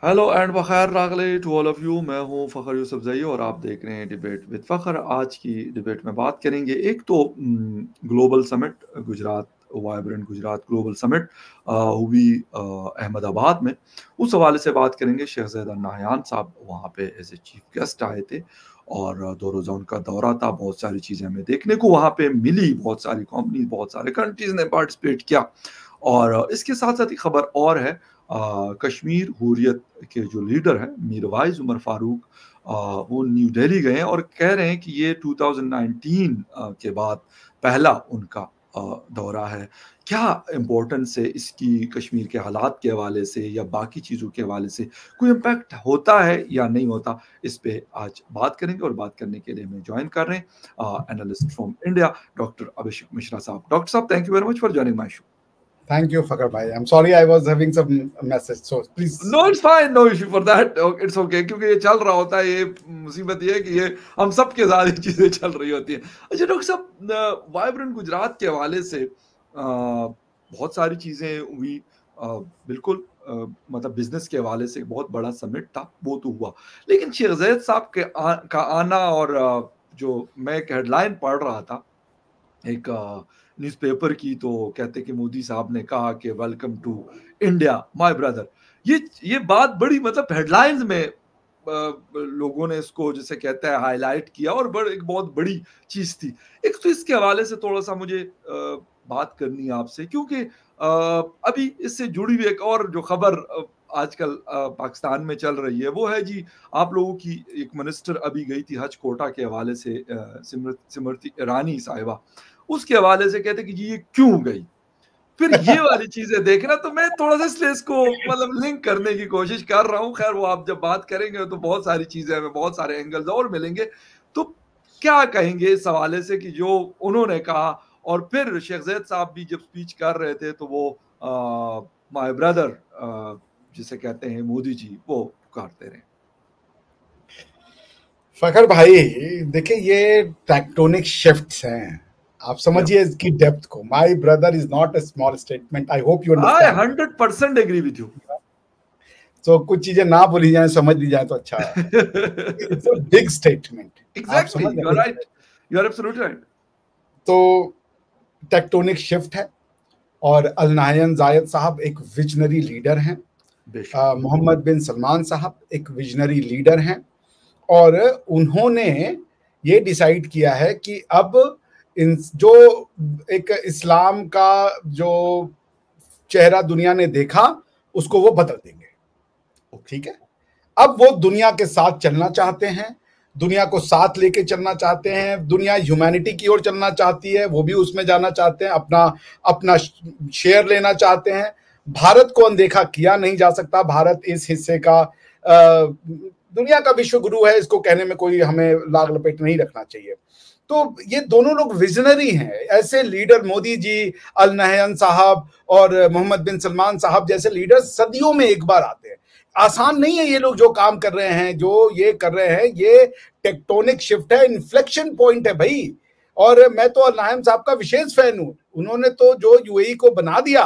Hello and बखैर रागले to all of you. मैं हूं फ़खर यूसुफजई और आप देख रहे हैं डिबेट विद फ़खर। आज की डिबेट में बात करेंगे एक तो global summit, Gujarat vibrant Gujarat global summit हुई अहमदाबाद में। उस हवाले से बात करेंगे। शहज़ादा नाहयान साहब वहाँ पे एज ए चीफ गेस्ट आए थे और 2 रोज़ा उनका दौरा था। बहुत सारी चीज़ें हमें देखने को वहाँ पे मिली, बहुत सारी कंपनीज, बहुत सारे कंट्रीज ने पार्टिसिपेट किया। और इसके साथ साथ एक खबर और है, कश्मीर हुर्रियत के जो लीडर हैं मीरवाइज उमर फारूक, वो न्यू दिल्ली गए हैं और कह रहे हैं कि ये 2019 के बाद पहला उनका दौरा है। क्या इम्पोर्टेंस है इसकी कश्मीर के हालात के हवाले से या बाकी चीज़ों के हवाले से, कोई इम्पैक्ट होता है या नहीं होता, इस पे आज बात करेंगे। और बात करने के लिए हमें ज्वाइन कर रहे हैं analyst from India doctor Abhishek Mishra साहब। डॉक्टर साहब, thank you very much for joining my show. Thank you, Fakar bhai. I'm sorry I was having some message, so please. No it's fine, no issue for that, it's okay, क्योंकि ये चल रहा होता है। ये मुसीबत ये है कि ये हम सब के साथ ये चीजें चल रही होती हैं। अच्छा डॉक्टर साहब, वाइब्रेंट गुजरात के हवाले से बहुत सारी चीजें हुई। बिल्कुल मतलब बिजनेस के हवाले से एक बहुत बड़ा समिट था, वो तो हुआ। लेकिन शेखज़ैद साहब का आना और जो मैं एक हेडलाइन पढ़ रहा था एक न्यूज़पेपर की, तो कहते कि मोदी साहब ने कहा कि welcome to India my brother. ये बात बड़ी मतलब हेडलाइंस में लोगों ने इसको जैसे कहते हैं हाईलाइट किया और एक बहुत बड़ी चीज थी। एक तो इसके हवाले से थोड़ा सा मुझे बात करनी है आपसे, क्योंकि अभी इससे जुड़ी हुई एक और जो खबर आजकल पाकिस्तान में चल रही है वो है जी, आप लोगों की एक मिनिस्टर अभी गई थी हज कोटा के हवाले से, स्मृति ईरानी साहिबा, उसके हवाले से कहते कि जी ये क्यों गई। फिर ये वाली चीजें देखना, तो मैं थोड़ा सा इसलिए इसको मतलब लिंक करने की कोशिश कर रहा हूँ। खैर वो आप जब बात करेंगे तो बहुत सारी चीजें हमें, बहुत सारे एंगल्स और मिलेंगे। तो क्या कहेंगे इस हवाले से कि जो उन्होंने कहा, और फिर शेखज़ैद साहब भी जब स्पीच कर रहे थे तो वो माय ब्रदर जिसे कहते हैं मोदी जी, वो पुकारते रहे। फखर भाई, देखिए ये टेक्टोनिक शिफ्ट्स हैं। आप या समझिए इसकी डेप्थ को। My brother is not a small statement. I hope you I understand. 100% agree with you. तो कुछ चीजें ना बोली जाए, समझ ली जाए तो अच्छा है। It's a big statement. आप एग्जैक्टली, समझ यू आर रहे हैं? Right, you are absolutely right. तो टेक्टोनिक शिफ्ट है। और अल नाहयान जायद साहब एक विजनरी लीडर हैं। बेशक। मोहम्मद बिन सलमान साहब एक विजनरी लीडर हैं। और उन्होंने ये डिसाइड किया है कि अब इन जो एक इस्लाम का जो चेहरा दुनिया ने देखा, उसको वो बदल देंगे। ठीक है। अब वो दुनिया के साथ चलना चाहते हैं, दुनिया को साथ लेके चलना चाहते हैं। दुनिया ह्यूमैनिटी की ओर चलना चाहती है, वो भी उसमें जाना चाहते हैं, अपना अपना शेयर लेना चाहते हैं। भारत को अनदेखा किया नहीं जा सकता। भारत इस हिस्से का दुनिया का विश्व गुरु है, इसको कहने में कोई हमें लाग लपेट नहीं रखना चाहिए। तो ये दोनों लोग विजनरी हैं। ऐसे leader Modi ji, Al Nahyan साहब और मोहम्मद बिन सलमान साहब जैसे लीडर सदियों में एक बार आते हैं। आसान नहीं है ये लोग जो काम कर रहे हैं, जो ये कर रहे हैं। ये टेक्टोनिक शिफ्ट है, इन्फ्लेक्शन पॉइंट है भाई। और मैं तो अल नहयान साहब का विशेष फैन हूं। उन्होंने तो जो यूएई को बना दिया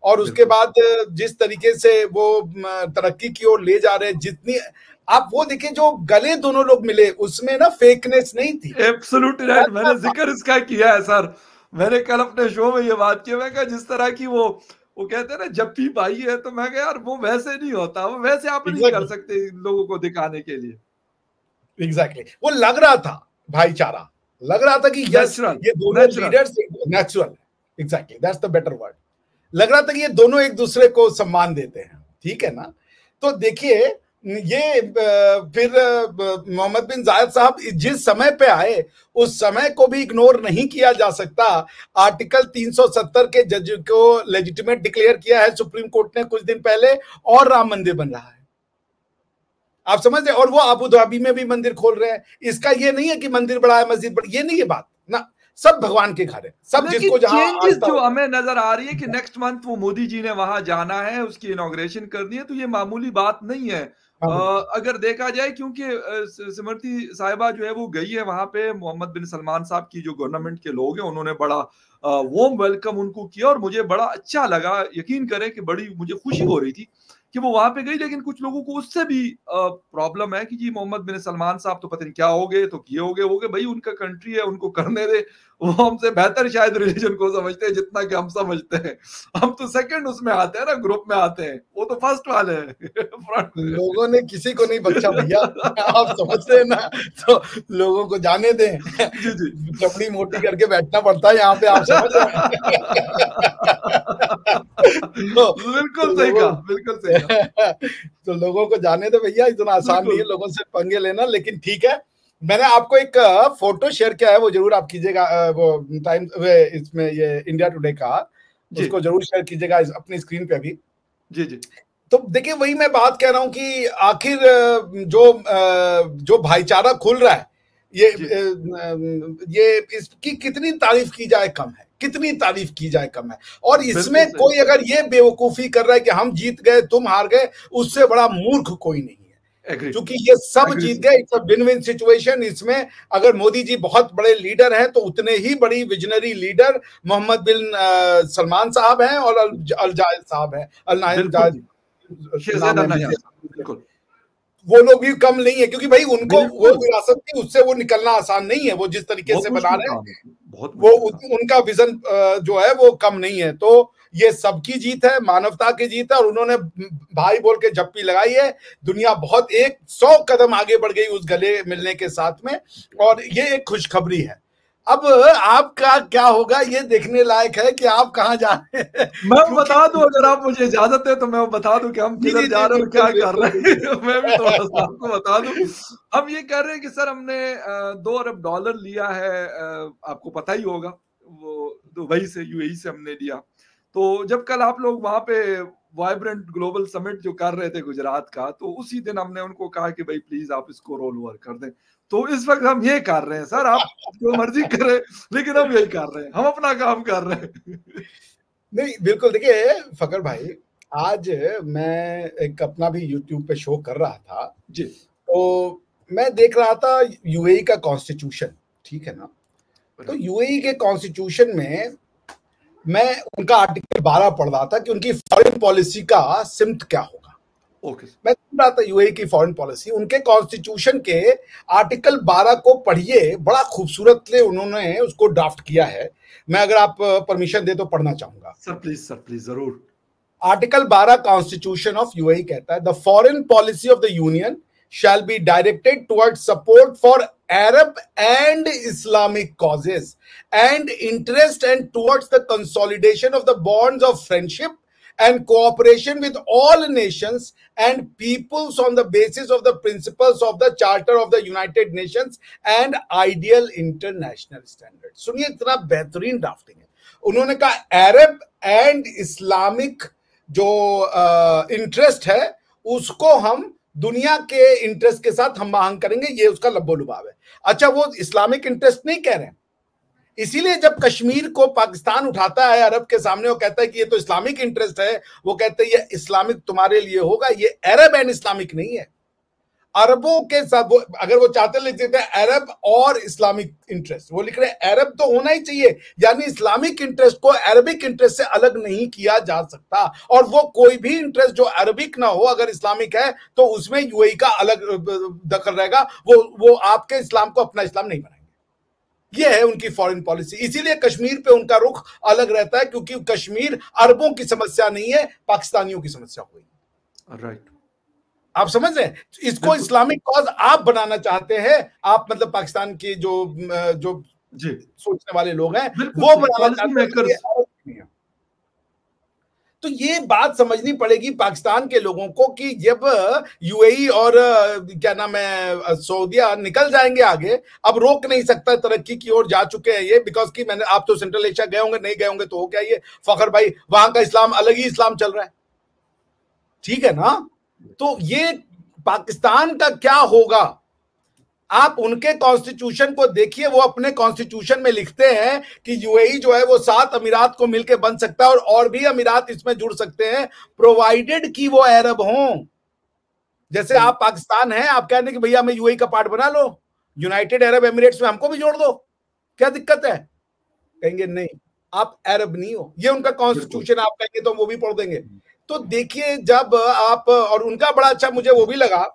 और उसके बाद जिस तरीके से वो तरक्की की ओर ले जा रहे हैं, जितनी आप वो देखिए, जो गले दोनों लोग मिले उसमें ना फेकनेस नहीं थी। Absolutely right. मैंने जिक्र इसका किया है सर। मैंने कल अपने शो में ये बात की, मैं कहा जिस तरह की वो कहते हैं ना जप्पी पाई है, तो मैं कहा यार वो वैसे नहीं होता, वो वैसे आप नहीं कर एग्जैक्टली, सकते लोगों को दिखाने के लिए। एग्जैक्टली। वो लग रहा था भाईचारा, लग रहा था कि यस, नेचुरल, ये दोनों natural. Leaders natural. Exactly, that's the better word. लग रहा था कि ये दोनों एक दूसरे को सम्मान देते हैं। ठीक है ना। तो देखिए, ये फिर मोहम्मद बिन जायद साहब जिस समय पे आए, उस समय को भी इग्नोर नहीं किया जा सकता। आर्टिकल 370 के जज को लेजिटिमेट डिक्लेयर किया है सुप्रीम कोर्ट ने कुछ दिन पहले, और राम मंदिर बन रहा है। आप समझ रहे? और वो अबू धाबी में भी मंदिर खोल रहे हैं। इसका ये नहीं है कि मंदिर बड़ा है, मस्जिद बड़ी, ये नहीं है बात ना। सब भगवान के घर है, सब लेकिन जिसको जहां चेंजेस आस्था जो होता हमें नजर आ रही है कि नेक्स्ट मंथ वो मोदी जी ने वहां जाना है, उसकी इनॉग्रेशन करनी है, तो ये मामूली बात नहीं है। है। अगर देखा जाए, क्योंकि सिमरती साहिबा जो है वो गई है वहां पे, मोहम्मद बिन सलमान साहब की जो गवर्नमेंट के लोग हैं उन्होंने बड़ा वार्म वेलकम उनको किया और मुझे बड़ा अच्छा लगा। यकीन करें कि बड़ी मुझे खुशी हो रही थी कि वो वहां पे गई। लेकिन कुछ लोगों को उससे भी प्रॉब्लम है कि जी मोहम्मद बिन सलमान साहब तो पता नहीं क्या हो गए, तो ये हो गए भाई, उनका कंट्री है, उनको करने दे। वो हमसे बेहतर शायद रिलीजन को समझते हैं जितना कि हम समझते हैं। हम तो सेकंड उसमें आते हैं ना, ग्रुप में आते हैं, वो तो फर्स्ट वाले हैं फ्रंट में। लोगों ने किसी को नहीं बख्शा भैया, आप समझ रहे हैं ना, तो लोगों को जाने दें। जी जी। चमड़ी मोटी करके बैठना पड़ता है यहाँ पे, आप समझ रहे हैं। बिल्कुल सही कहा, बिल्कुल सही कहा। तो लोगों को जाने दे भैया, इतना आसान नहीं है बिल्कुल। लोगों से पंगे लेना। लेकिन ठीक है, मैंने आपको एक फोटो शेयर किया है, वो जरूर आप कीजिएगा। वो टाइम इसमें ये इंडिया टुडे का, जी उसको जरूर शेयर कीजिएगा अपनी स्क्रीन पे भी। जी जी तो देखिए, वही मैं बात कह रहा हूं कि आखिर जो भाईचारा खुल रहा है, ये जी। ये इसकी कितनी तारीफ की जाए कम है, कितनी तारीफ की जाए कम है। और बिल्कुल इसमें सही। कोई अगर ये बेवकूफी कर रहा है कि हम जीत गए तुम हार गए, उससे बड़ा मूर्ख कोई नहीं है। एग्रीड, क्योंकि ये सब एग्रीड जीत सर। गए, it's a win win situation. इसमें अगर मोदी जी बहुत बड़े लीडर हैं, तो उतने ही बड़ी विजनरी लीडर मोहम्मद बिन सलमान साहब हैं और अल जायद साहब हैं, अल नाहियान बिल्कुल जायद जी, नाम शहजादा है नयार मुझे। साहब, बिल्कुल। वो लोग भी कम नहीं है, क्योंकि भाई उनको वो बिल्कुल, विरासत थी, उससे वो निकलना आसान नहीं है। वो जिस तरीके बहुत से बना मुश्किल रहे हैं, काम है, बहुत वो मुश्किल काम। उनका विजन जो है वो कम नहीं है। तो ये सबकी जीत है, मानवता की जीत है, और उन्होंने भाई बोल के झप्पी लगाई है। दुनिया बहुत 100 कदम आगे बढ़ गई उस गले मिलने के साथ में, और ये एक खुशखबरी है। अब आपका क्या होगा ये देखने लायक है कि आप कहां जा रहे हैं। मैं क्योंकि बता दूं, अगर आप मुझे इजाजत है तो मैं बता दूं कि हम जी किधर जी जा जी, रहे हैं और बिल्कुल क्या कर बिल्कुल रहे हैं। मैं भी थोड़ा सा आपको बता दूं। हम ये कर रहे हैं कि सर हमने $2 अरब लिया है, आपको पता ही होगा, वो दुबई से, यूएई से हमने लिया। तो जब कल आप लोग वहां पे वाइब्रेंट ग्लोबल समिट जो कर रहे थे गुजरात का, तो उसी दिन हमने उनको कहा कि भाई प्लीज आप इसको रोल ओवर कर दें। तो इस वक्त हम ये कर रहे हैं सर, आप जो मर्जी करें, लेकिन हम यही कर रहे हैं, हम अपना काम कर रहे हैं। नहीं, बिल्कुल। देखिए फकर भाई, आज मैं एक अपना भी यूट्यूब पे शो कर रहा था, जी तो मैं देख रहा था यूएई का कॉन्स्टिट्यूशन, ठीक है ना। तो राइट। यूएई के कॉन्स्टिट्यूशन में मैं उनका आर्टिकल 12 पढ़ रहा था कि उनकी फॉरेन पॉलिसी का सिमत क्या होगा। ओके मैं सुन रहा था यूएई की फॉरेन पॉलिसी, उनके कॉन्स्टिट्यूशन के आर्टिकल 12 को पढ़िए, बड़ा खूबसूरत से उन्होंने उसको ड्राफ्ट किया है। मैं अगर आप परमिशन दे तो पढ़ना चाहूंगा। सर प्लीज जरूर। आर्टिकल 12 कॉन्स्टिट्यूशन ऑफ यूएई कहता है, the foreign policy of the union shall be directed towards support for Arab and Islamic causes and interest, and towards the consolidation of the bonds of friendship and cooperation with all nations and peoples on the basis of the principles of the Charter of the United Nations and ideal international standards। सुनिए, इतना बेहतरीन drafting है। उन्होंने कहा Arab and Islamic जो interest है उसको हम दुनिया के इंटरेस्ट के साथ हम आहंग करेंगे, ये उसका लब्बो लुभाव है। अच्छा, वो इस्लामिक इंटरेस्ट नहीं कह रहे हैं। इसीलिए जब कश्मीर को पाकिस्तान उठाता है अरब के सामने, वो कहता है कि ये तो इस्लामिक इंटरेस्ट है, वो कहते हैं ये इस्लामिक तुम्हारे लिए होगा, ये अरब एंड इस्लामिक नहीं है। अरबों के साथ वो, अगर वो चाहते लिख देते हैं अरब और इस्लामिक इंटरेस्ट, वो लिख रहे हैं अरब तो होना ही चाहिए, यानी इस्लामिक इंटरेस्ट को अरबिक इंटरेस्ट से अलग नहीं किया जा सकता। और वो कोई भी इंटरेस्ट जो अरबिक ना हो, अगर इस्लामिक है तो उसमें यूएई का अलग दखल रहेगा। वो आपके इस्लाम को अपना इस्लाम नहीं बनाएंगे। ये है उनकी फॉरेन पॉलिसी। इसीलिए कश्मीर पे उनका रुख अलग रहता है, क्योंकि कश्मीर अरबों की समस्या नहीं है, पाकिस्तानियों की समस्या हुई। राइट, आप समझ रहे हैं, इसको बिल्कुल इस्लामिक कॉज आप बनाना चाहते हैं, आप मतलब पाकिस्तान के जो जी, सोचने वाले लोग हैं बिल्कुल वो सही, बनाना पॉलिसी चाहते हैं कि ये मेकर्स। अरब नहीं है। तो ये बात समझनी पड़ेगी पाकिस्तान के लोगों को कि जब यूएई और क्या नाम है सऊदीया निकल जाएंगे आगे, अब रोक नहीं सकता, तरक्की की ओर जा चुके हैं ये। बिकॉज की मैंने, आप तो सेंट्रल एशिया गए होंगे, नहीं गए होंगे तो हो क्या ये फखर भाई, वहां का इस्लाम अलग ही इस्लाम चल रहा है, ठीक है ना। तो ये पाकिस्तान का क्या होगा, आप उनके कॉन्स्टिट्यूशन को देखिए। वो अपने कॉन्स्टिट्यूशन में लिखते हैं कि यूएई जो है वो 7 अमीरात को मिलकर बन सकता है, और भी अमीरात इसमें जुड़ सकते हैं, प्रोवाइडेड कि वो अरब हों। जैसे आप पाकिस्तान हैं, आप कह रहे हैं कि भैया हमें यूएई का पार्ट बना लो, यूनाइटेड अरब एमिरेट्स में हमको भी जोड़ दो, क्या दिक्कत है? कहेंगे नहीं, आप अरब नहीं हो। ये उनका कॉन्स्टिट्यूशन, आप कहेंगे तो वो भी पढ़ देंगे। तो देखिए, जब आप, और उनका बड़ा अच्छा मुझे वो भी लगा,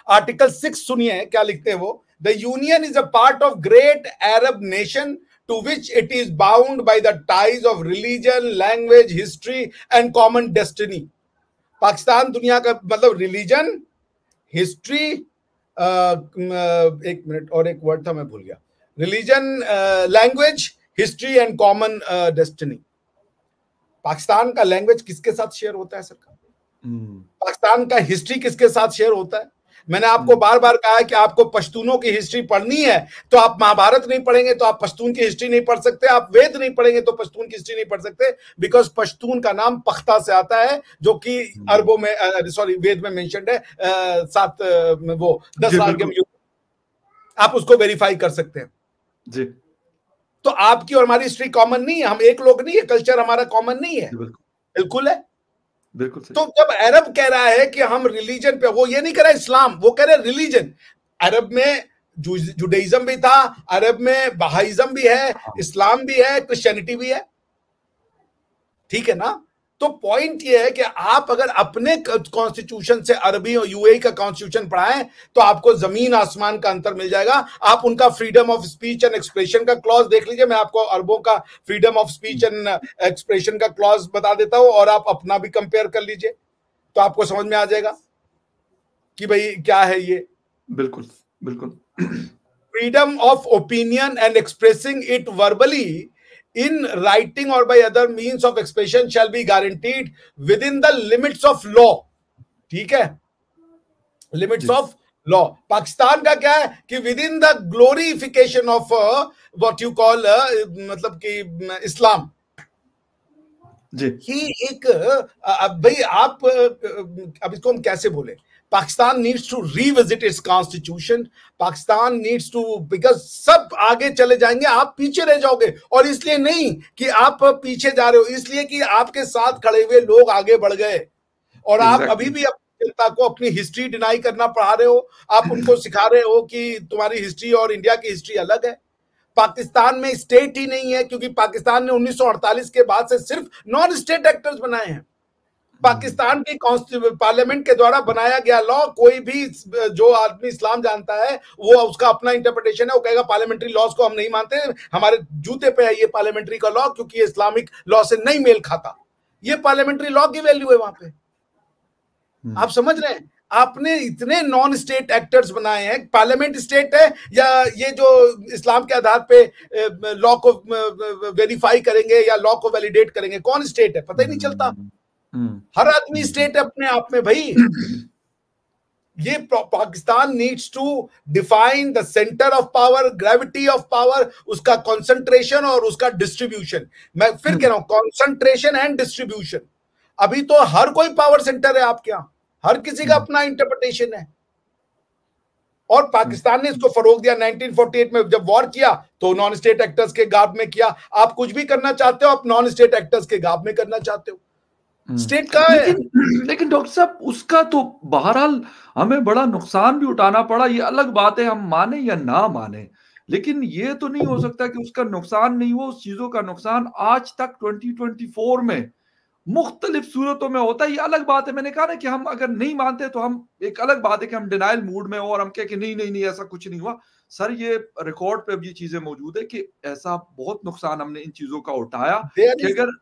आर्टिकल 6 सुनिए क्या लिखते हैं वो। The union is a part of great Arab nation to which it is bound by the ties of religion, language, history and common destiny। Pakistan दुनिया का मतलब रिलीजन, हिस्ट्री, एक मिनट और एक वर्ड था मैं भूल गया, religion, language, history and common destiny. Pakistan का लैंग्वेज किसके साथ शेयर होता है सरकार? पाकिस्तान का हिस्ट्री किसके साथ शेयर होता है? मैंने आपको बार बार कहा है कि आपको पश्तूनों की हिस्ट्री पढ़नी है तो आप महाभारत नहीं पढ़ेंगे तो आप पश्तून की हिस्ट्री नहीं पढ़ सकते, आप वेद नहीं पढ़ेंगे तो पश्तून की हिस्ट्री नहीं पढ़ सकते, बिकॉज पश्तून का नाम पख्ता से आता है, जो कि अरबों में, सॉरी, वेद में मेंशन्ड है, 10 साल के, आप उसको वेरीफाई कर सकते हैं जी। तो आपकी और हमारी हिस्ट्री कॉमन नहीं है, हम एक लोग नहीं है, कल्चर हमारा कॉमन नहीं है। बिल्कुल है, बिल्कुल सही। तो जब अरब कह रहा है कि हम रिलीजन पे, वो ये नहीं कह रहा इस्लाम, वो कह रहे रिलीजन। अरब में जुडाइज्म भी था, अरब में बहाइज्म भी है, इस्लाम भी है, क्रिश्चियनिटी भी है, ठीक है ना। तो पॉइंट ये है कि आप अगर अपने कॉन्स्टिट्यूशन से अरबी और यूएई का कॉन्स्टिट्यूशन पढ़ाएं तो आपको जमीन आसमान का अंतर मिल जाएगा। आप उनका freedom of speech and expression का क्लॉज देख लीजिए, मैं आपको अरबों का freedom of speech and expression का क्लॉज बता देता हूं, और आप अपना भी कंपेयर कर लीजिए तो आपको समझ में आ जाएगा कि भाई क्या है ये। बिल्कुल बिल्कुल। Freedom of opinion and expressing it verbally in writing or by other means of expression shall be guaranteed within the limits of law। ठीक है, लिमिट्स ऑफ लॉ। पाकिस्तान का क्या है कि with in the glorification of what you call, मतलब कि इस्लाम जी, ही एक, भाई आप, अब इसको हम कैसे बोले, Pakistan needs to revisit its constitution. Pakistan needs to, because सब आगे चले जाएंगे, आप पीछे रह जाओगे। और इसलिए नहीं कि आप पीछे जा रहे हो, इसलिए कि आपके साथ खड़े हुए लोग आगे बढ़ गए और आप अभी भी अपनी जनता को अपनी हिस्ट्री डिनाई करना पढ़ा रहे हो। आप उनको सिखा रहे हो कि तुम्हारी हिस्ट्री और इंडिया की हिस्ट्री अलग है। पाकिस्तान में स्टेट ही नहीं है, क्योंकि पाकिस्तान ने 1948 के बाद से सिर्फ नॉन स्टेट एक्टर्स बनाए हैं। पाकिस्तान की पार्लियामेंट के द्वारा बनाया गया लॉ, कोई भी जो आदमी इस्लाम जानता है वो उसका अपना इंटरप्रिटेशन है, वो कहेगा पार्लियामेंट्री लॉज को हम नहीं मानते, हमारे जूते पे है ये पार्लियामेंट्री का लॉ, क्योंकि ये इस्लामिक लॉ से नहीं मेल खाता। ये पार्लियामेंट्री लॉ की वैल्यू है वहां पे। आप समझ रहे हैं, आपने इतने नॉन स्टेट एक्टर्स बनाए हैं। पार्लियामेंट स्टेट है या ये जो इस्लाम के आधार पे लॉ को वेरीफाई करेंगे या लॉ को वैलिडेट करेंगे, कौन स्टेट है पता ही नहीं चलता। हर आदमी स्टेट है अपने आप में भाई। ये Pakistan needs to define the centre of power, gravity of power, उसका कंसंट्रेशन और उसका डिस्ट्रीब्यूशन। मैं फिर कह रहा हूं, कंसंट्रेशन एंड डिस्ट्रीब्यूशन। अभी तो हर कोई पावर सेंटर है आपके यहां, हर किसी का अपना इंटरप्रिटेशन है। और पाकिस्तान ने इसको फरोग दिया 1948 में जब वॉर किया तो नॉन स्टेट एक्टर्स के गाब में किया। आप कुछ भी करना चाहते हो, आप नॉन स्टेट एक्टर्स के गाब में करना चाहते हो। स्टेट का है। लेकिन डॉक्टर साहब, उसका तो बहरहाल हमें बड़ा नुकसान भी उठाना पड़ा। ये अलग बात है, हम माने या ना माने, लेकिन ये तो नहीं हो सकता कि उसका नुकसान नहीं हो। उस चीजों का नुकसान आज तक 2024 में मुख्तलिफ सूरतों में होता है। ये अलग बात है, मैंने कहा ना कि हम अगर नहीं मानते तो हम, एक अलग बात है कि हम डिनाइल मूड में हो और हम कहें कि नहीं नहीं नहीं ऐसा कुछ नहीं हुआ। सर, ये रिकॉर्ड पे अब ये चीजें मौजूद है कि ऐसा बहुत नुकसान हमने इन चीजों का उठाया कि अगर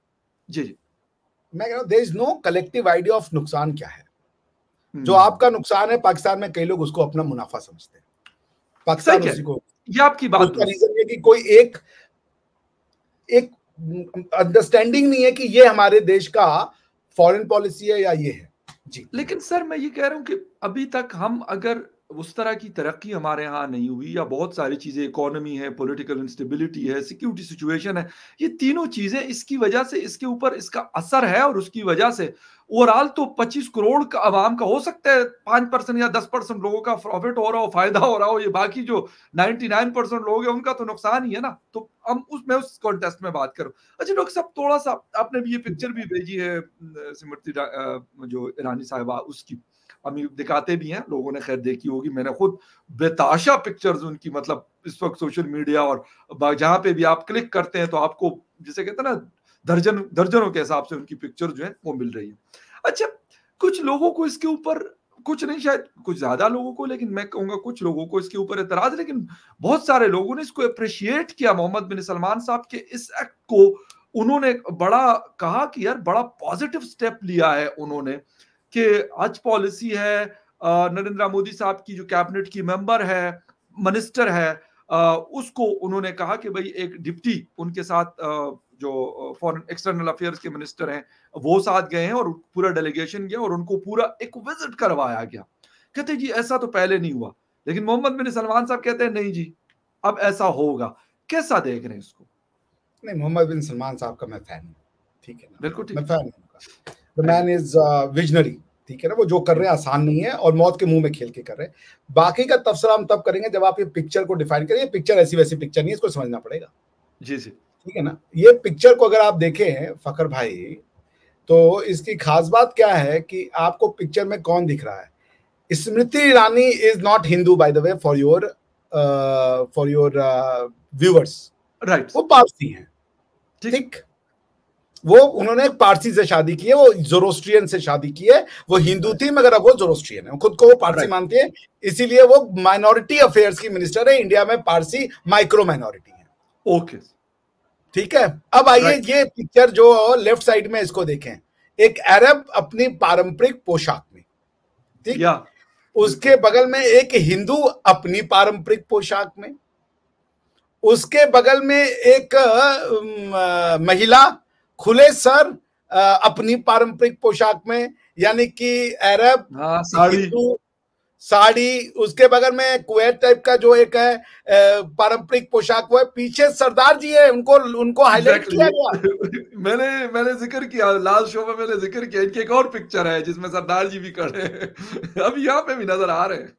जी मैं कह रहा हूं there is no collective idea of नुकसान क्या है। जो आपका नुकसान है, पाकिस्तान में कई लोग उसको अपना मुनाफा समझते हैं। पाकिस्तान उसी को, ये आपकी बात, उसका रीजन ये कि कोई एक अंडरस्टैंडिंग नहीं है कि ये हमारे देश का फॉरेन पॉलिसी है या ये है जी। लेकिन सर मैं ये कह रहा हूं कि अभी तक हम अगर उस तरह की तरक्की हमारे यहाँ नहीं हुई, या बहुत सारी चीजें, इकोनॉमी है, पॉलिटिकल इंस्टेबिलिटी है, सिक्योरिटी सिचुएशन है, ये तीनों चीजें इसकी वजह से, इसके ऊपर इसका असर है। और उसकी वजह से ओवरऑल तो 25 करोड़ का आवाम का हो सकता है 5% या 10% लोगों का प्रॉफिट हो रहा हो, फायदा हो रहा हो, ये बाकी जो 99% लोग हैं उनका तो नुकसान ही है ना। तो हम मैं उस कॉन्टेस्ट में बात करूं। अच्छा डॉक्टर साहब, थोड़ा सा आपने भी ये पिक्चर भी भेजी है स्मृति जो ईरानी साहिबा, उसकी हम दिखाते भी हैं, लोगों ने खैर देखी होगी, मैंने खुद बेताशा पिक्चर्स उनकी, मतलब इस वक्त सोशल मीडिया और जहां पे भी आप क्लिक करते हैं तो आपको जिसे कहते हैं ना दर्जनों के हिसाब से उनकी पिक्चर जो है वो मिल रही है। अच्छा, कुछ लोगों को इसके ऊपर, कुछ नहीं शायद कुछ ज्यादा लोगों को, लेकिन मैं कहूंगा कुछ लोगों को इसके ऊपर एतराज, लेकिन बहुत सारे लोगों ने इसको अप्रिशिएट किया मोहम्मद बिन सलमान साहब के इस एक्ट को। उन्होंने बड़ा कहा कि यार बड़ा पॉजिटिव स्टेप लिया है उन्होंने, कि हज पॉलिसी है, नरेंद्र मोदी साहब की जो कैबिनेट की मेंबर है, मिनिस्टर है, उसको उन्होंने कहा कि भाई एक डिप्टी उनके साथ जो फॉरेन एक्सटर्नल अफेयर्स के मिनिस्टर हैं वो साथ गए हैं और पूरा डेलीगेशन गया और उनको पूरा एक विजिट करवाया गया। कहते जी ऐसा तो पहले नहीं हुआ, लेकिन मोहम्मद बिन सलमान साहब कहते हैं नहीं जी अब ऐसा होगा। कैसा देख रहे हैं इसको? नहीं, मोहम्मद बिन सलमान साहब का मैं फैन हूँ, ठीक है ना, बिल्कुल ठीक, मैं फैन हूँ। द मैन इज विजनरी, ठीक है ना, वो जो कर रहे हैं आसान नहीं है और मौत के मुंह में खेल के कर रहे हैं। बाकी का तबसरा हम तब करेंगे जब आप ये पिक्चर को डिफाइन करें। ये पिक्चर ऐसी वैसी पिक्चर नहीं है, इसको समझना पड़ेगा। जी जी, ठीक है ना। ये पिक्चर को अगर आप देखें फखर भाई, तो इसकी खास बात क्या है कि आपको पिक्चर में कौन दिख रहा है? Smriti Irani is not Hindu by the way, for your viewers, right, वो पारसी हैं, ठीक। वो उन्होंने एक पारसी से शादी की है, वो जोरोस्ट्रियन से शादी की है। वो हिंदू थी मगर अब वो जोरोस्ट्रियन है, खुद को वो पारसी मानती है, इसीलिए वो माइनॉरिटी अफेयर्स की मिनिस्टर है। इंडिया में पारसी माइक्रो माइनॉरिटी है। ओके, ठीक है। अब आइए ये पिक्चर जो लेफ्ट साइड में इसको देखें, एक अरब अपनी पारंपरिक पोशाक में, ठीक, उसके बगल में एक हिंदू अपनी पारंपरिक पोशाक में, उसके बगल में एक महिला खुले सर अपनी पारंपरिक पोशाक में, यानी कि अरब, हिंदू, साड़ी, उसके बगल में कुवैत टाइप का जो एक है पारंपरिक पोशाक, वो है। पीछे सरदार जी है, उनको हाईलाइट किया गया। मैंने जिक्र किया लास्ट शो में, मैंने जिक्र किया इनकी एक और पिक्चर है जिसमें सरदार जी भी खड़े हैं अभी यहाँ पे भी नजर आ रहे हैं।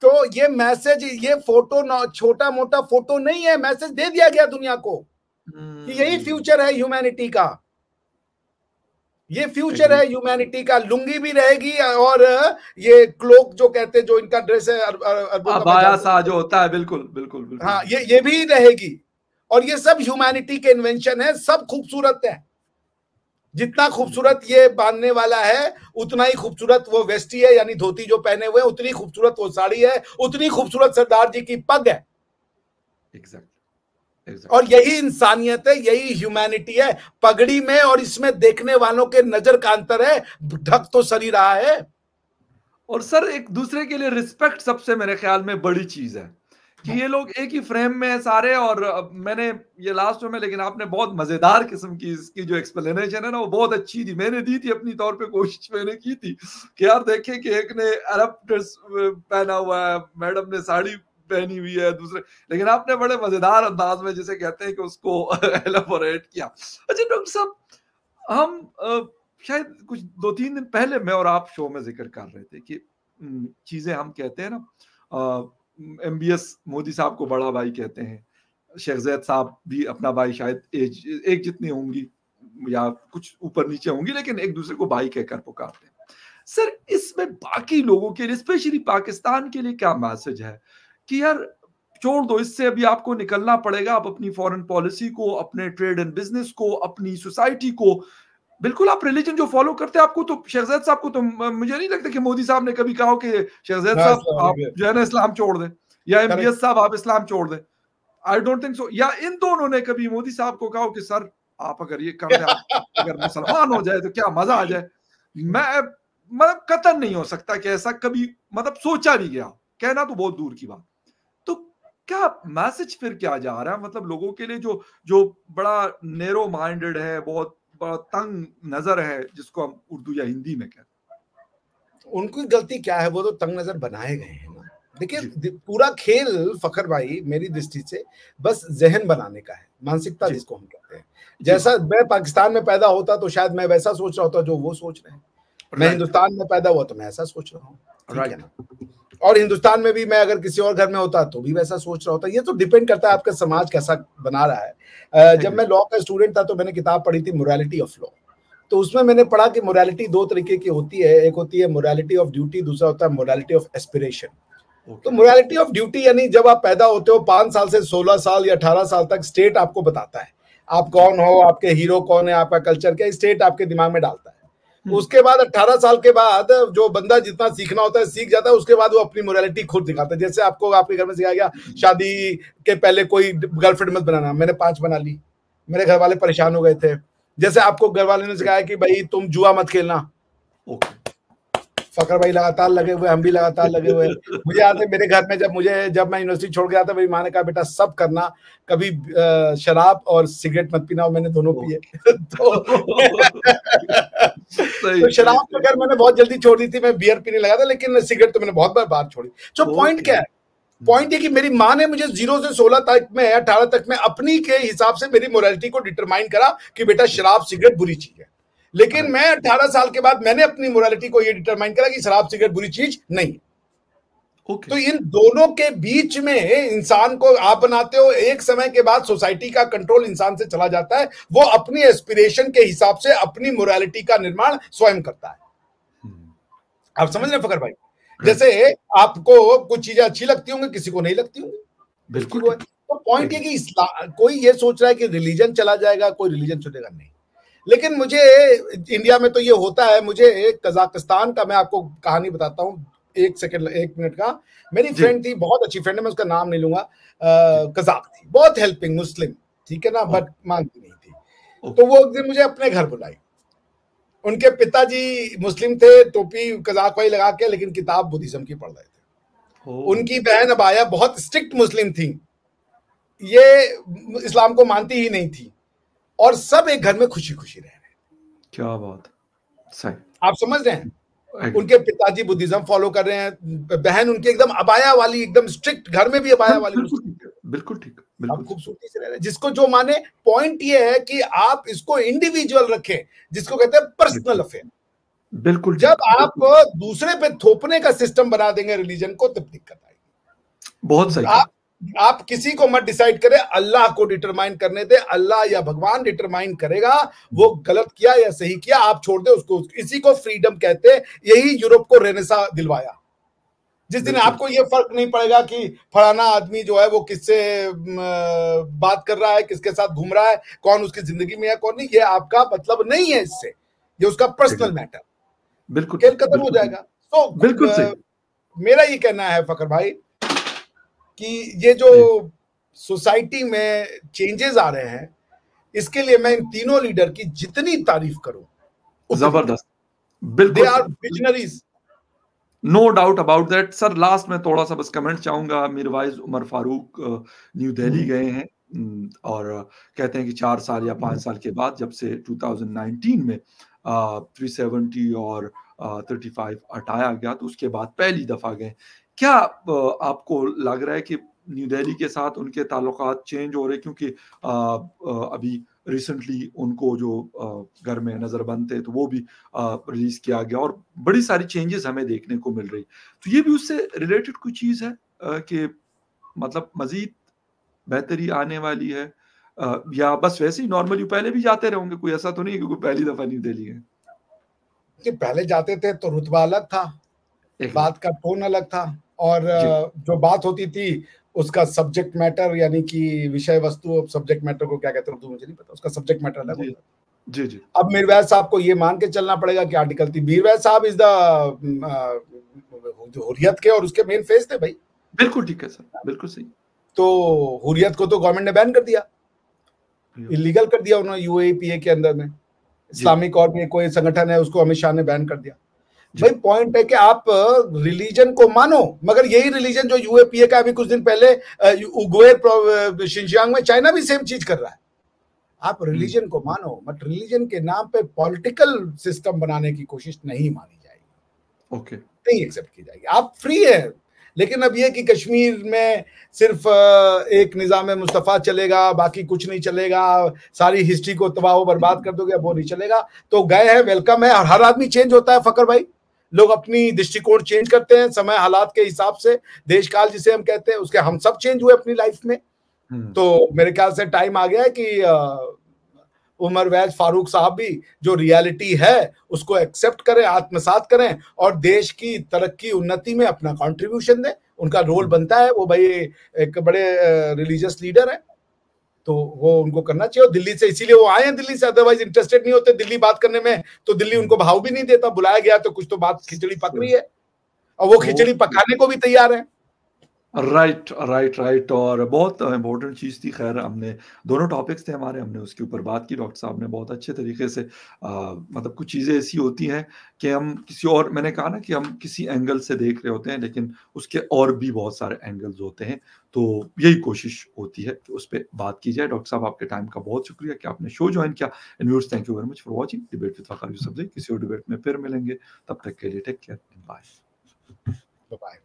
तो ये मैसेज, ये फोटो छोटा मोटा फोटो नहीं है, मैसेज दे दिया गया दुनिया को कि यही फ्यूचर है ह्यूमैनिटी का, ये फ्यूचर है ह्यूमैनिटी का। लुंगी भी रहेगी और ये क्लोक जो कहते हैं, जो इनका ड्रेस है अबाया सा जो होता है, बिल्कुल बिल्कुल बिल्कुल, हाँ, ये भी रहेगी। और ये सब ह्यूमैनिटी के इन्वेंशन है, सब खूबसूरत है। जितना खूबसूरत ये बांधने वाला है उतना ही खूबसूरत वो वेस्टी है, यानी धोती जो पहने हुए, उतनी खूबसूरत वो साड़ी है, उतनी खूबसूरत सरदार जी की पग है। और यही इंसानियत है, यही ह्यूमैनिटी है, पगड़ी में और इसमें देखने वालों के नजर का अंतर है। ढक तो सरी रहा है। और सर एक दूसरे के लिए रिस्पेक्ट सबसे मेरे ख्याल में बड़ी चीज है कि ये लोग एक ही फ्रेम में है सारे। और मैंने ये लास्ट में, लेकिन आपने बहुत मजेदार किस्म की इसकी जो एक्सप्लेनेशन है ना, वो बहुत अच्छी थी, मैंने दी थी अपनी तौर पे, कोशिश मैंने की थी कि यार देखें कि एक ने अरब ड्रेस पहना हुआ है, मैडम ने साड़ी पहनी हुई है, दूसरे, लेकिन आपने बड़े मजेदार अंदाज में जिसे कहते हैं कि उसको एलाबोरेट किया। अच्छा डॉक्टर साहब, हम शायद कुछ 2-3 दिन पहले मैं और आप शो में जिक्र कर रहे थे कि चीजें हम कहते हैं ना, MBS मोदी साहब को बड़ा भाई कहते हैं, शेखजैद साहब भी अपना भाई, शायद एज एक जितनी होंगी या कुछ ऊपर नीचे होंगी, लेकिन एक दूसरे को भाई कहकर पुकारते हैं। सर इसमें बाकी लोगों के लिए, स्पेशली पाकिस्तान के लिए क्या मैसेज है कि यार छोड़ दो, इससे अभी आपको निकलना पड़ेगा, आप अपनी फॉरेन पॉलिसी को, अपने ट्रेड एंड बिजनेस को, अपनी सोसाइटी को, बिल्कुल आप रिलीजन जो फॉलो करते हैं, आपको तो शेखजैद साहब को तो मुझे नहीं लगता कि मोदी साहब ने कभी कहा कि शेखजैद साहब आप जो है ना इस्लाम छोड़ दें, या MBS साहब आप इस्लाम छोड़ दें। I don't think so. या इन दोनों ने कभी मोदी साहब को कहा कि सर आप अगर ये कर दें, अगर मुसलमान हो जाए तो क्या मजा आ जाए। मैं मतलब कतन नहीं हो सकता कि ऐसा कभी मतलब सोचा भी गया, कहना तो बहुत दूर की बात। तो क्या मैसेज फिर क्या जा रहा है, मतलब लोगों के लिए जो बड़ा नेरो माइंडेड है, बहुत बड़ा तंग नजर है, जिसको हम उर्दू या हिंदी में कहते हैं, उनकी गलती क्या है? वो तो तंग नजर बनाए गए हैं ना। देखिए पूरा खेल फखर भाई मेरी दृष्टि से बस जहन बनाने का है, मानसिकता जिसको हम कहते हैं। जैसा मैं पाकिस्तान में पैदा होता तो शायद मैं वैसा सोच रहा होता जो वो सोच रहे हैं, मैं हिंदुस्तान में पैदा हुआ तो मैं ऐसा सोच रहा हूँ, ठीक है ना। और हिंदुस्तान में भी मैं अगर किसी और घर में होता तो भी वैसा सोच रहा होता। ये तो डिपेंड करता है आपका समाज कैसा बना रहा है। जब मैं लॉ का स्टूडेंट था तो मैंने किताब पढ़ी थी मोरालिटी ऑफ लॉ, तो उसमें मैंने पढ़ा कि मोरालिटी दो तरीके की होती है, एक होती है मोरालिटी ऑफ ड्यूटी, दूसरा होता है मोरालिटी ऑफ एस्पिरेशन। तो मोरालिटी ऑफ ड्यूटी यानी जब आप पैदा होते हो 5 साल से 16 साल या 18 साल तक स्टेट आपको बताता है आप कौन हो, आपके हीरो कौन है, आपका कल्चर क्या, स्टेट आपके दिमाग में डालता है। उसके बाद 18 साल के बाद जो बंदा जितना सीखना होता है सीख जाता है, उसके बाद वो अपनी मोरालिटी खुद दिखाता है। जैसे आपको आपके घर में सिखाया गया शादी के पहले कोई गर्लफ्रेंड मत बनाना, मैंने 5 बना ली, मेरे घर वाले परेशान हो गए थे। जैसे आपको घर वाले ने सिखाया कि भाई तुम जुआ मत खेलना, फकर भाई लगातार लगे हुए, हम भी लगातार लगे हुए। मुझे याद है मेरे घर में जब मैं यूनिवर्सिटी छोड़ गया था, मेरी माँ ने कहा बेटा सब करना, कभी शराब और सिगरेट मत पीना, और मैंने दोनों पिए। तो शराब तो खैर मैंने बहुत जल्दी छोड़ दी थी, मैं बियर पीने लगा था, लेकिन सिगरेट तो मैंने बहुत बार छोड़ी। तो पॉइंट क्या है, पॉइंट ये कि मेरी माँ ने मुझे 0 से 16 तक में 18 तक में अपनी के हिसाब से मेरी मोरालिटी को डिटरमाइन करा कि बेटा शराब सिगरेट बुरी चीज है। लेकिन मैं 18 साल के बाद मैंने अपनी मोरालिटी को ये डिटरमाइन करा कि शराब सिगरेट बुरी चीज नहीं। तो इन दोनों के बीच में इंसान को आप बनाते हो, एक समय के बाद सोसाइटी का कंट्रोल इंसान से चला जाता है, वो अपनी एस्पिरेशन के हिसाब से अपनी मोरालिटी का निर्माण स्वयं करता है। आप समझ रहे हैं फकर भाई? जैसे आपको कुछ चीजें अच्छी लगती होंगी, किसी को नहीं लगती होंगी, बिल्कुल। तो पॉइंट ये कि कोई ये सोच रहा है कि रिलीजन चला जाएगा, कोई रिलीजन चलेगा नहीं। लेकिन मुझे इंडिया में तो ये होता है। मुझे कजाकिस्तान का मैं आपको कहानी बताता हूँ, 1 मिनट का। मेरी फ्रेंड थी, बहुत अच्छी फ्रेंड है, मैं उसका नाम नहीं लूंगा, कजाक थी, बहुत हेल्पिंग मुस्लिम, ठीक है ना, बट मानती नहीं थी। तो वो एक दिन मुझे अपने घर बुलाई। उनके पिताजी मुस्लिम थे, टोपी कजाक वाली लगा के, लेकिन किताब बुद्धिज्म की पढ़ रहे थे। उनकी बहन अबाया बहुत स्ट्रिक्ट मुस्लिम थी, ये इस्लाम को मानती ही नहीं थी, और सब एक घर में खुशी खुशी रह रहे। क्या बात, सही। आप समझ रहे हैं? उनके पिताजी बुद्धिज्म फॉलो कर रहे हैं, बहन उनकी एकदम अबाया वाली, एकदम स्ट्रिक्ट, घर में भी अबाया वाली। बिल्कुल ठीक, आप खूबसूरती से रह रहे हैं, जिसको जो माने। पॉइंट ये है कि आप इसको इंडिविजुअल रखें, जिसको कहते हैं पर्सनल अफेयर। बिल्कुल। जब आप दूसरे पे थोपने का सिस्टम बना देंगे रिलीजन को, तब दिक्कत आएगी। बहुत सही। आप किसी को मत डिसाइड करें, अल्लाह को डिटरमाइन करने दे। अल्लाह या भगवान डिटरमाइन करेगा वो गलत किया या सही किया, आप छोड़ दे उसको। इसी को फ्रीडम कहते हैं। यही यूरोप को रेनेसा दिलवाया। जिस दिन आपको ये फर्क नहीं पड़ेगा कि फलाना आदमी जो है वो किससे बात कर रहा है, किसके साथ घूम रहा है, कौन उसकी जिंदगी में है कौन नहीं, ये आपका मतलब नहीं है इससे, ये उसका पर्सनल मैटर। बिल्कुल, खेल खत्म हो जाएगा। तो बिल्कुल सही। मेरा ये कहना है फकर भाई कि ये जो सोसाइटी में चेंजेस आ रहे हैं, इसके लिए मैं इन तीनों लीडर की जितनी तारीफ करूं, जबरदस्त, बिल्कुल। They are visionaries, no doubt about that. Sir last में थोड़ा सा बस कमेंट चाहूंगा। मीरवाइज उमर फारूक न्यू दिल्ली गए हैं और कहते हैं कि 4 साल या 5 साल के बाद, जब से 2019 में 370 और 35 हटाया गया, तो उसके बाद पहली दफा गए। क्या आपको लग रहा है कि न्यू दिल्ली के साथ उनके ताल्लुकात चेंज हो रहे, क्योंकि अभी रिसेंटली उनको जो घर में नजरबंद थे तो वो भी रिलीज किया गया, और बड़ी सारी चेंजेस हमें देखने को मिल रही। तो ये भी उससे रिलेटेड कोई चीज है कि मतलब मजीद बेहतरी आने वाली है, या बस वैसे ही नॉर्मली पहले भी जाते रहोगे? कोई ऐसा तो नहीं है कि कोई पहली दफा न्यू दिल्ली गए? कि पहले जाते थे तो रुतबा अलग था, बात का टोन अलग था, और जो बात होती थी उसका सब्जेक्ट मैटर, यानी कि विषय वस्तु, सब्जेक्ट मैटर को क्या कहते हैं तो मुझे नहीं पता, उसका सब्जेक्ट मैटर अलग होता है। जी जी। अब मीरवैज साहब को ये मान के चलना पड़ेगा कि आर्टिकल थी, मीरवैज साहब इज द हुर्रियत के और उसके मेन फेस थे भाई। बिल्कुल ठीक है सर, बिल्कुल सही। तो हुर्रियत को तो गवर्नमेंट ने बैन कर दिया, इलीगल कर दिया उन्होंने, यूएपीए के अंदर में। इस्लामिक और भी कोई संगठन है, उसको अमित शाह ने बैन कर दिया। भाई पॉइंट है कि आप रिलीजन को मानो, मगर यही रिलीजन जो यूएपीए का अभी कुछ दिन पहले उगवेर शिनजियांग में, चाइना भी सेम चीज कर रहा है। आप रिलीजन को मानो, बट रिलीजन के नाम पे पॉलिटिकल सिस्टम बनाने की कोशिश नहीं मानी जाएगी, ओके, नहीं एक्सेप्ट की जाएगी। आप फ्री है, लेकिन अब ये कि कश्मीर में सिर्फ एक निज़ाम मुस्तफ़ा चलेगा, बाकी कुछ नहीं चलेगा, सारी हिस्ट्री को तबाह बर्बाद कर दोगे, वो नहीं चलेगा। तो गए हैं, वेलकम है, और हर आदमी चेंज होता है फकर भाई। लोग अपनी दृष्टिकोण चेंज करते हैं समय हालात के हिसाब से, देश काल जिसे हम कहते हैं, उसके हम सब चेंज हुए अपनी लाइफ में। तो मेरे ख्याल से टाइम आ गया है कि उमर वैज फारूक साहब भी जो रियलिटी है उसको एक्सेप्ट करें, आत्मसात करें और देश की तरक्की उन्नति में अपना कंट्रीब्यूशन दें। उनका रोल बनता है, वो भाई एक बड़े रिलीजियस लीडर है, तो वो उनको करना चाहिए। और दिल्ली से इसीलिए वो आए हैं दिल्ली से, अदरवाइज इंटरेस्टेड नहीं होते दिल्ली बात करने में, तो दिल्ली उनको भाव भी नहीं देता। बुलाया गया तो कुछ तो बात खिचड़ी पक रही है और वो खिचड़ी पकाने को भी तैयार है। Right right right. और बहुत इंपॉर्टेंट चीज़ थी, खैर हमने दोनों टॉपिक्स थे हमारे, हमने उसके ऊपर बात की। डॉक्टर साहब ने बहुत अच्छे तरीके से मतलब कुछ चीज़ें ऐसी होती हैं कि हम किसी और, मैंने कहा ना कि हम किसी एंगल से देख रहे होते हैं, लेकिन उसके और भी बहुत सारे एंगल्स होते हैं। तो यही कोशिश होती है कि उस पर बात की जाए। डॉक्टर साहब आपके टाइम का बहुत शुक्रिया कि आपने शो ज्वाइन किया। And viewers, thank you very much for watching debate with Waqar Yousafzai. किसी और डिबेट में फिर मिलेंगे, तब तक के लिए टेक केयर, बाय। बाय।